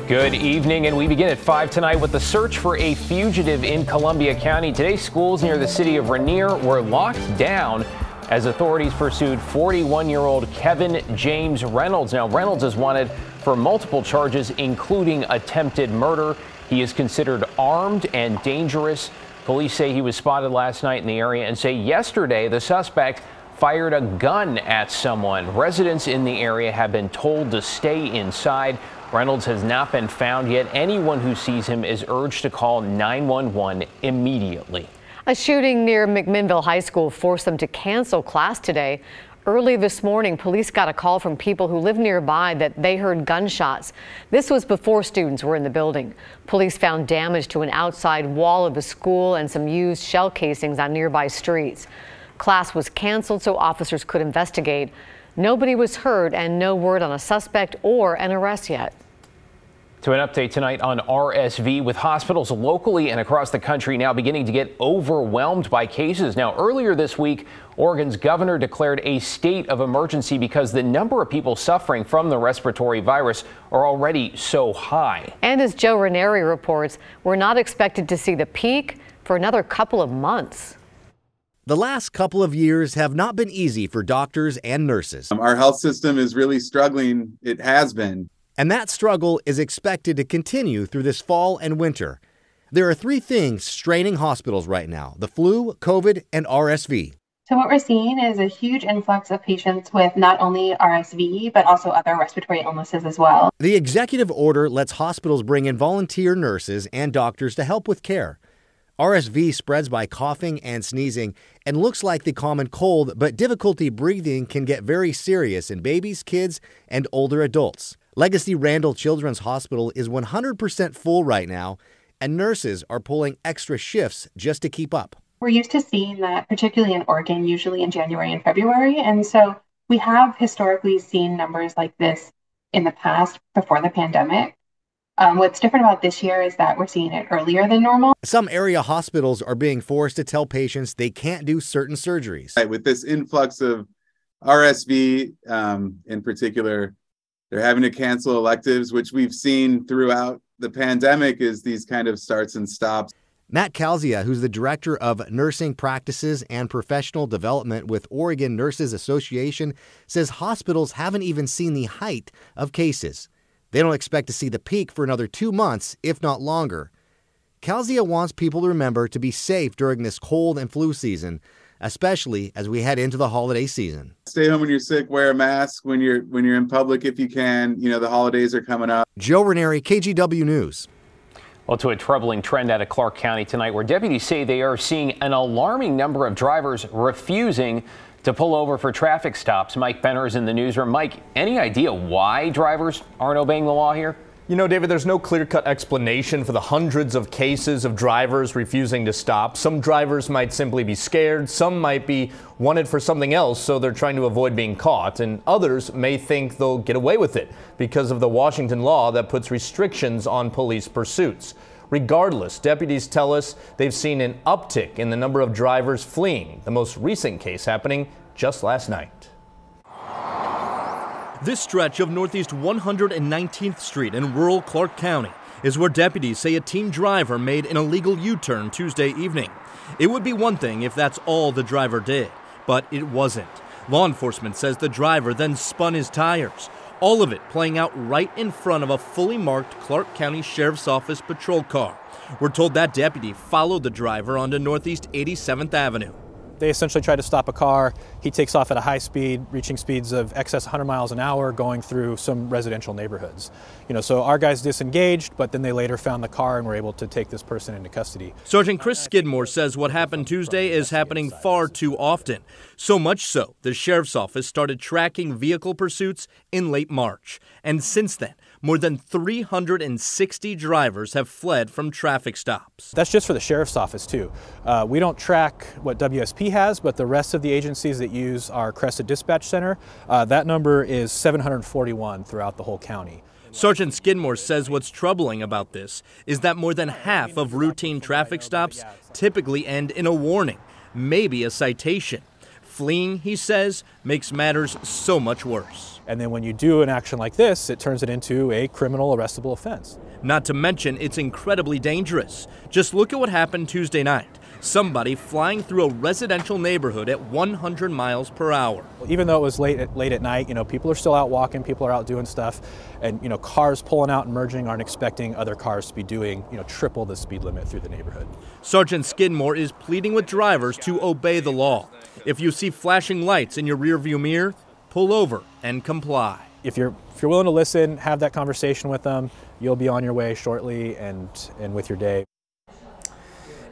Good evening, and we begin at 5 tonight with the search for a fugitive in Columbia County. Today, schools near the city of Rainier were locked down as authorities pursued 41-year-old Kevin James Reynolds. Now, Reynolds is wanted for multiple charges, including attempted murder. He is considered armed and dangerous. Police say he was spotted last night in the area and say yesterday the suspect fired a gun at someone. Residents in the area have been told to stay inside. Reynolds has not been found yet. Anyone who sees him is urged to call 911 immediately. A shooting near McMinnville High School forced them to cancel class today. Early this morning, police got a call from people who live nearby that they heard gunshots. This was before students were in the building. Police found damage to an outside wall of the school and some used shell casings on nearby streets. Class was canceled so officers could investigate. Nobody was hurt and no word on a suspect or an arrest yet. To an update tonight on RSV, with hospitals locally and across the country now beginning to get overwhelmed by cases. Now, earlier this week, Oregon's governor declared a state of emergency because the number of people suffering from the respiratory virus are already so high. And as Joe Ranieri reports, we're not expected to see the peak for another couple of months. The last couple of years have not been easy for doctors and nurses. Our health system is really struggling. It has been. And that struggle is expected to continue through this fall and winter. There are three things straining hospitals right now: the flu, COVID, and RSV. So what we're seeing is a huge influx of patients with not only RSV, but also other respiratory illnesses as well. The executive order lets hospitals bring in volunteer nurses and doctors to help with care. RSV spreads by coughing and sneezing and looks like the common cold, but difficulty breathing can get very serious in babies, kids, and older adults. Legacy Randall Children's Hospital is 100% full right now, and nurses are pulling extra shifts just to keep up. We're used to seeing that, particularly in Oregon, usually in January and February. And so we have historically seen numbers like this in the past before the pandemic. What's different about this year is that we're seeing it earlier than normal. Some area hospitals are being forced to tell patients they can't do certain surgeries. With this influx of RSV in particular, they're having to cancel electives, which we've seen throughout the pandemic is these kind of starts and stops. Matt Calzia, who's the director of nursing practices and professional development with Oregon Nurses Association, says hospitals haven't even seen the height of cases. They don't expect to see the peak for another 2 months, if not longer. Calzia wants people to remember to be safe during this cold and flu season, especially as we head into the holiday season. Stay home when you're sick, wear a mask when you're in public if you can. You know, the holidays are coming up. Joe Ranieri, KGW News. Well, to a troubling trend out of Clark County tonight, where deputies say they are seeing an alarming number of drivers refusing to pull over for traffic stops. Mike Benner is in the newsroom. Mike, any idea why drivers aren't obeying the law here? You know, David, there's no clear-cut explanation for the hundreds of cases of drivers refusing to stop. Some drivers might simply be scared. Some might be wanted for something else, so they're trying to avoid being caught. And others may think they'll get away with it because of the Washington law that puts restrictions on police pursuits. Regardless, deputies tell us they've seen an uptick in the number of drivers fleeing, the most recent case happening just last night. This stretch of Northeast 119th Street in rural Clark County is where deputies say a teen driver made an illegal U-turn Tuesday evening. It would be one thing if that's all the driver did, but it wasn't. Law enforcement says the driver then spun his tires, all of it playing out right in front of a fully marked Clark County Sheriff's Office patrol car. We're told that deputy followed the driver onto Northeast 87th Avenue. They essentially try to stop a car. He takes off at a high speed, reaching speeds of excess 100 miles an hour, going through some residential neighborhoods. So our guys disengaged, but then they later found the car and were able to take this person into custody. Sergeant Chris Skidmore says what happened Tuesday is happening far too often. So much so, the sheriff's office started tracking vehicle pursuits in late March. And since then, more than 360 drivers have fled from traffic stops. That's just for the sheriff's office, too. We don't track what WSP has, but the rest of the agencies that use our Crested Dispatch Center, that number is 741 throughout the whole county. Sergeant Skidmore says what's troubling about this is that more than half of routine traffic stops typically end in a warning, maybe a citation. Fleeing, he says, makes matters so much worse. And then when you do an action like this, it turns it into a criminal arrestable offense. Not to mention, it's incredibly dangerous. Just look at what happened Tuesday night. Somebody flying through a residential neighborhood at 100 miles per hour. Even though it was late at night, people are still out walking, people are out doing stuff, and cars pulling out and merging aren't expecting other cars to be doing triple the speed limit through the neighborhood. Sergeant Skidmore is pleading with drivers to obey the law. If you see flashing lights in your rearview mirror, pull over and comply. If you're willing to listen, have that conversation with them, you'll be on your way shortly and with your day.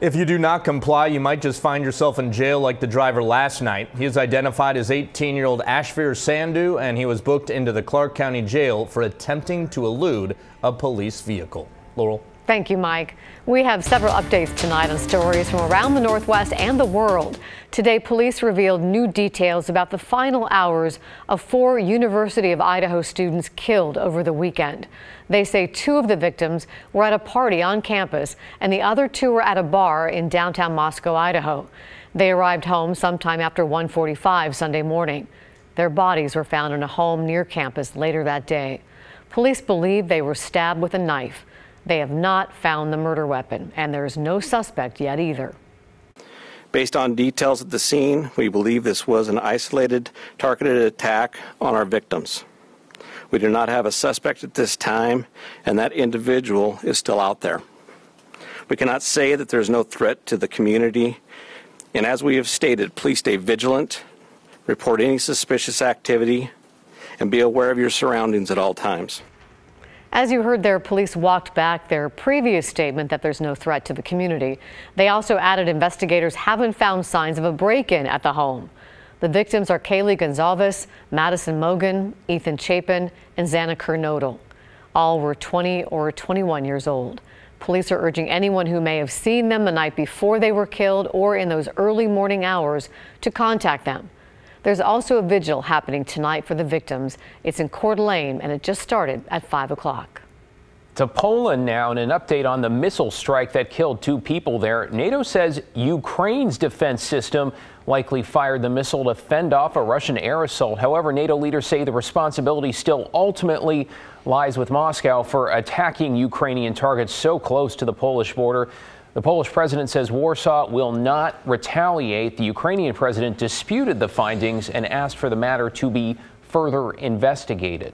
If you do not comply, you might just find yourself in jail like the driver last night. He is identified as 18-year-old Ashfir Sandhu, and he was booked into the Clark County Jail for attempting to elude a police vehicle. Laurel. Thank you, Mike. We have several updates tonight on stories from around the Northwest and the world. Today, police revealed new details about the final hours of 4 University of Idaho students killed over the weekend. They say 2 of the victims were at a party on campus and the other 2 were at a bar in downtown Moscow, Idaho. They arrived home sometime after 1:45 Sunday morning. Their bodies were found in a home near campus later that day. Police believe they were stabbed with a knife. They have not found the murder weapon, and there is no suspect yet either. Based on details at the scene, we believe this was an isolated, targeted attack on our victims. We do not have a suspect at this time, and that individual is still out there. We cannot say that there's no threat to the community, and as we have stated, please stay vigilant, report any suspicious activity, and be aware of your surroundings at all times. As you heard there, police walked back their previous statement that there's no threat to the community. They also added investigators haven't found signs of a break-in at the home. The victims are Kaylee Gonzalez, Madison Mogan, Ethan Chapin, and Xana Kernodal. All were 20 or 21 years old. Police are urging anyone who may have seen them the night before they were killed or in those early morning hours to contact them. There's also a vigil happening tonight for the victims. It's in Coeur d'Alene, and it just started at 5 o'clock. To Poland now, and an update on the missile strike that killed 2 people there. NATO says Ukraine's defense system likely fired the missile to fend off a Russian air assault. However, NATO leaders say the responsibility still ultimately lies with Moscow for attacking Ukrainian targets so close to the Polish border. The Polish president says Warsaw will not retaliate. The Ukrainian president disputed the findings and asked for the matter to be further investigated.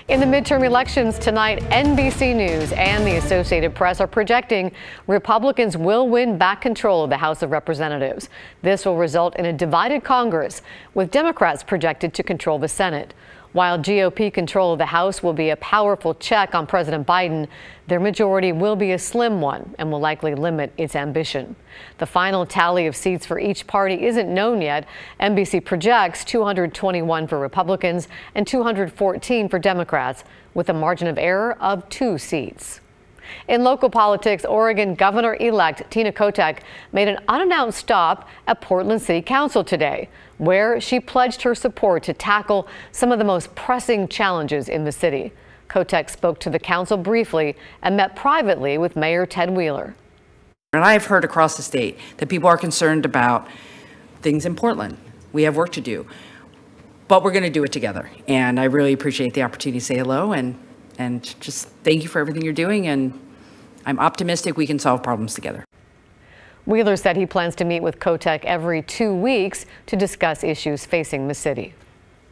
In the midterm elections tonight, NBC News and the Associated Press are projecting Republicans will win back control of the House of Representatives. This will result in a divided Congress, with Democrats projected to control the Senate. While GOP control of the House will be a powerful check on President Biden, their majority will be a slim one and will likely limit its ambition. The final tally of seats for each party isn't known yet. NBC projects 221 for Republicans and 214 for Democrats, with a margin of error of 2 seats. In local politics, Oregon Governor-elect Tina Kotek made an unannounced stop at Portland City Council today, where she pledged her support to tackle some of the most pressing challenges in the city. Kotek spoke to the council briefly and met privately with Mayor Ted Wheeler. And I've heard across the state that people are concerned about things in Portland. We have work to do, but we're going to do it together. And I really appreciate the opportunity to say hello and just thank you for everything you're doing. And I'm optimistic we can solve problems together. Wheeler said he plans to meet with Kotek every 2 weeks to discuss issues facing the city.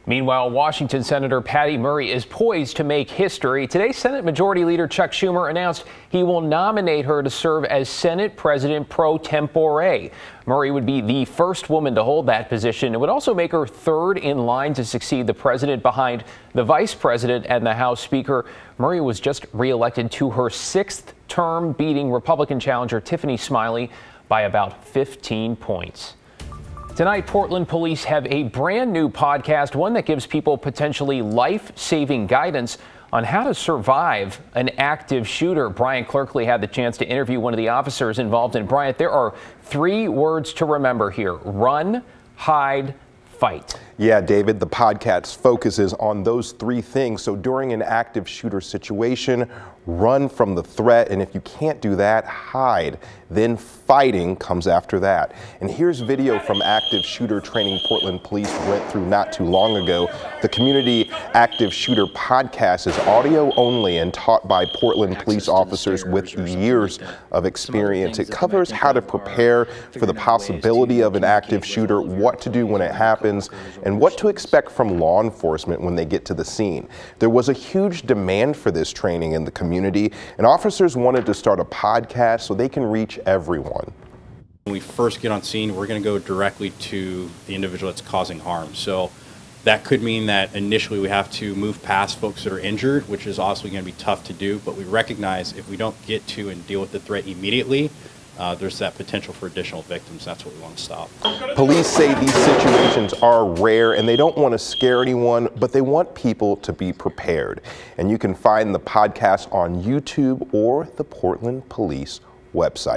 Meanwhile, Washington Senator Patty Murray is poised to make history. Today, Senate Majority Leader Chuck Schumer announced he will nominate her to serve as Senate President pro tempore. Murray would be the first woman to hold that position. It would also make her 3rd in line to succeed the president behind the vice president and the House Speaker. Murray was just reelected to her 6th term, beating Republican challenger Tiffany Smiley by about 15 points. Tonight, Portland police have a brand new podcast, one that gives people potentially life-saving guidance on how to survive an active shooter. Bryant Clerkley had the chance to interview one of the officers involved. And Bryant, there are 3 words to remember here: run, hide, fight. Yeah, David, the podcast focuses on those three things. So during an active shooter situation, run from the threat, and if you can't do that, hide. Then fighting comes after that. And here's video from active shooter training Portland police went through not too long ago. The Community Active Shooter podcast is audio only and taught by Portland police officers with years of experience. It covers how to prepare for the possibility of an active shooter, what to do when it happens, and what to expect from law enforcement when they get to the scene. There was a huge demand for this training in the community, and officers wanted to start a podcast so they can reach everyone. When we first get on scene, we're going to go directly to the individual that's causing harm. So that could mean that initially we have to move past folks that are injured, which is also going to be tough to do, but we recognize if we don't get to and deal with the threat immediately, there's that potential for additional victims. That's what we want to stop. Police say these situations are rare and they don't want to scare anyone, but they want people to be prepared. And you can find the podcast on YouTube or the Portland Police website.